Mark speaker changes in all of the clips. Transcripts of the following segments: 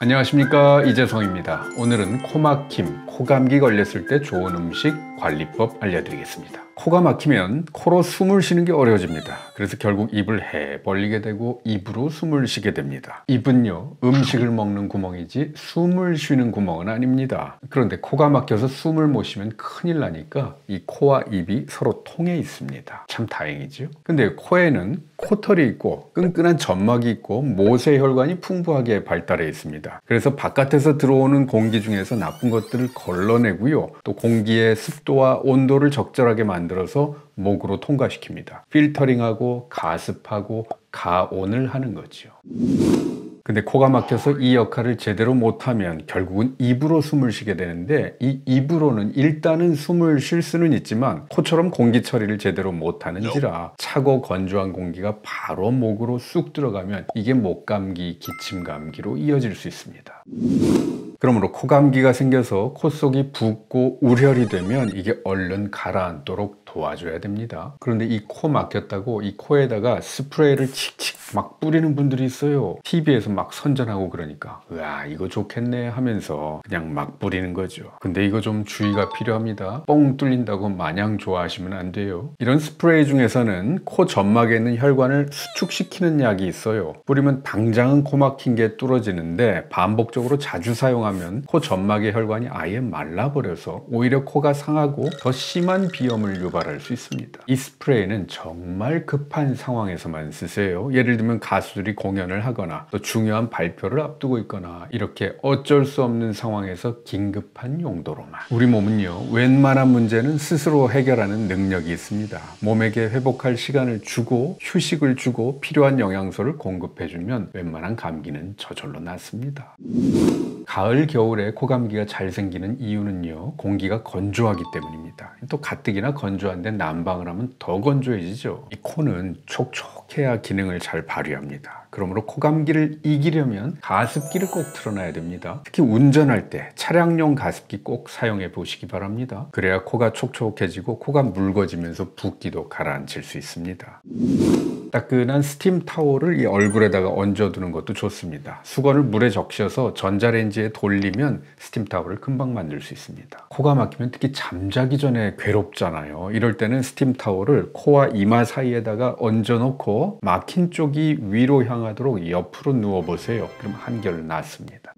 Speaker 1: 안녕하십니까, 이재성입니다. 오늘은 코막힘, 코감기 걸렸을 때 좋은 음식 관리법 알려드리겠습니다. 코가 막히면 코로 숨을 쉬는 게 어려워집니다. 그래서 결국 입을 해 벌리게 되고 입으로 숨을 쉬게 됩니다. 입은요, 음식을 먹는 구멍이지 숨을 쉬는 구멍은 아닙니다. 그런데 코가 막혀서 숨을 못 쉬면 큰일 나니까 이 코와 입이 서로 통해 있습니다. 참 다행이죠. 근데 코에는 코털이 있고 끈끈한 점막이 있고 모세혈관이 풍부하게 발달해 있습니다. 그래서 바깥에서 들어오는 공기 중에서 나쁜 것들을 걸러내고요, 또 공기의 습도와 온도를 적절하게 만들어서 목으로 통과시킵니다. 필터링하고 가습하고 가온을 하는 거죠. 근데 코가 막혀서 이 역할을 제대로 못하면 결국은 입으로 숨을 쉬게 되는데, 이 입으로는 일단은 숨을 쉴 수는 있지만 코처럼 공기 처리를 제대로 못하는지라 차고 건조한 공기가 바로 목으로 쑥 들어가면 이게 목감기, 기침감기로 이어질 수 있습니다. 그러므로 코감기가 생겨서 코 속이 붓고 울혈이 되면 이게 얼른 가라앉도록 도와줘야 됩니다. 그런데 이 코 막혔다고 이 코에다가 스프레이를 칙칙 막 뿌리는 분들이 있어요. TV에서 막 선전하고 그러니까 으아, 이거 좋겠네 하면서 그냥 막 뿌리는 거죠. 근데 이거 좀 주의가 필요합니다. 뻥 뚫린다고 마냥 좋아하시면 안 돼요. 이런 스프레이 중에서는 코 점막에 있는 혈관을 수축시키는 약이 있어요. 뿌리면 당장은 코 막힌 게 뚫어지는데 반복적으로 자주 사용하면 코 점막의 혈관이 아예 말라버려서 오히려 코가 상하고 더 심한 비염을 유발할 수 있습니다. 이 스프레이는 정말 급한 상황에서만 쓰세요. 예를 들면 가수들이 공연을 하거나 또 중요한 발표를 앞두고 있거나 이렇게 어쩔 수 없는 상황에서 긴급한 용도로만. 우리 몸은요, 웬만한 문제는 스스로 해결하는 능력이 있습니다. 몸에게 회복할 시간을 주고 휴식을 주고 필요한 영양소를 공급해주면 웬만한 감기는 저절로 낫습니다. 가을, 겨울에 코감기가 잘 생기는 이유는요, 공기가 건조하기 때문입니다. 또 가뜩이나 건조한데 난방을 하면 더 건조해지죠. 이 코는 촉촉해야 기능을 잘 발휘합니다. 그러므로 코감기를 이기려면 가습기를 꼭 틀어놔야 됩니다. 특히 운전할 때 차량용 가습기 꼭 사용해 보시기 바랍니다. 그래야 코가 촉촉해지고 코가 묽어지면서 붓기도 가라앉힐 수 있습니다. 따끈한 스팀 타월을 이 얼굴에다가 얹어두는 것도 좋습니다. 수건을 물에 적셔서 전자레인지에 돌리면 스팀 타월을 금방 만들 수 있습니다. 코가 막히면 특히 잠자기 전에 괴롭잖아요. 이럴 때는 스팀 타월을 코와 이마 사이에다가 얹어놓고 막힌 쪽이 위로 향하도록 옆으로 누워보세요. 그럼 한결 낫습니다.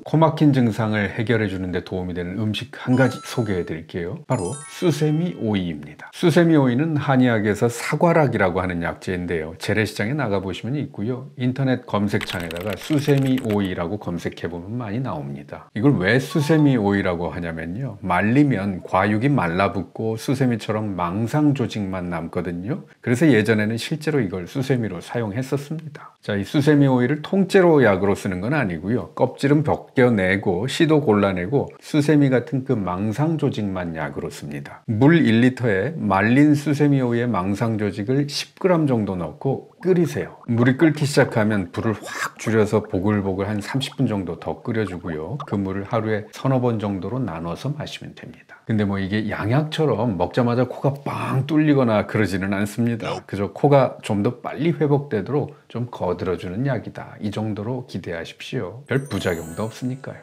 Speaker 1: 코 막힌 증상을 해결해 주는데 도움이 되는 음식 한 가지 소개해 드릴게요. 바로 수세미 오이입니다. 수세미 오이는 한의학에서 사과락이라고 하는 약재인데요, 재래시장에 나가보시면 있고요, 인터넷 검색창에다가 수세미 오이라고 검색해 보면 많이 나옵니다. 이걸 왜 수세미 오이라고 하냐면요, 말리면 과육이 말라붙고 수세미처럼 망상 조직만 남거든요. 그래서 예전에는 실제로 이걸 수세미로 사용했었습니다. 자, 이 수세미 오이를 통째로 약으로 쓰는 건 아니고요, 껍질은 벗겨내고 씨도 골라내고 수세미 같은 그 망상 조직만 약으로 씁니다. 물 1리터에 말린 수세미 오이의 망상 조직을 10g 정도 넣고 끓이세요. 물이 끓기 시작하면 불을 확 줄여서 보글보글 한 30분 정도 더 끓여주고요, 그 물을 하루에 서너 번 정도로 나눠서 마시면 됩니다. 근데 뭐 이게 양약처럼 먹자마자 코가 빵 뚫리거나 그러지는 않습니다. 그저 코가 좀 더 빨리 회복되도록 좀 거들어주는 약이다, 이 정도로 기대하십시오. 별 부작용도 없으니까요.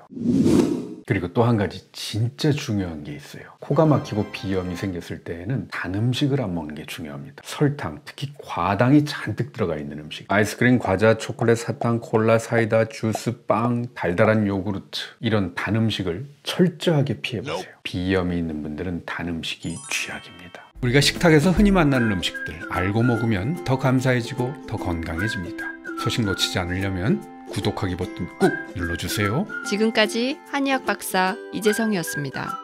Speaker 1: 그리고 또 한 가지 진짜 중요한 게 있어요. 코가 막히고 비염이 생겼을 때에는 단 음식을 안 먹는 게 중요합니다. 설탕, 특히 과당이 잔뜩 들어가 있는 음식, 아이스크림, 과자, 초콜릿, 사탕, 콜라, 사이다, 주스, 빵, 달달한 요구르트, 이런 단 음식을 철저하게 피해보세요. 비염이 있는 분들은 단 음식이 쥐약입니다. 우리가 식탁에서 흔히 만나는 음식들 알고 먹으면 더 감사해지고 더 건강해집니다. 소식 놓치지 않으려면 구독하기 버튼 꾹 눌러주세요.
Speaker 2: 지금까지 한의학 박사 이재성이었습니다.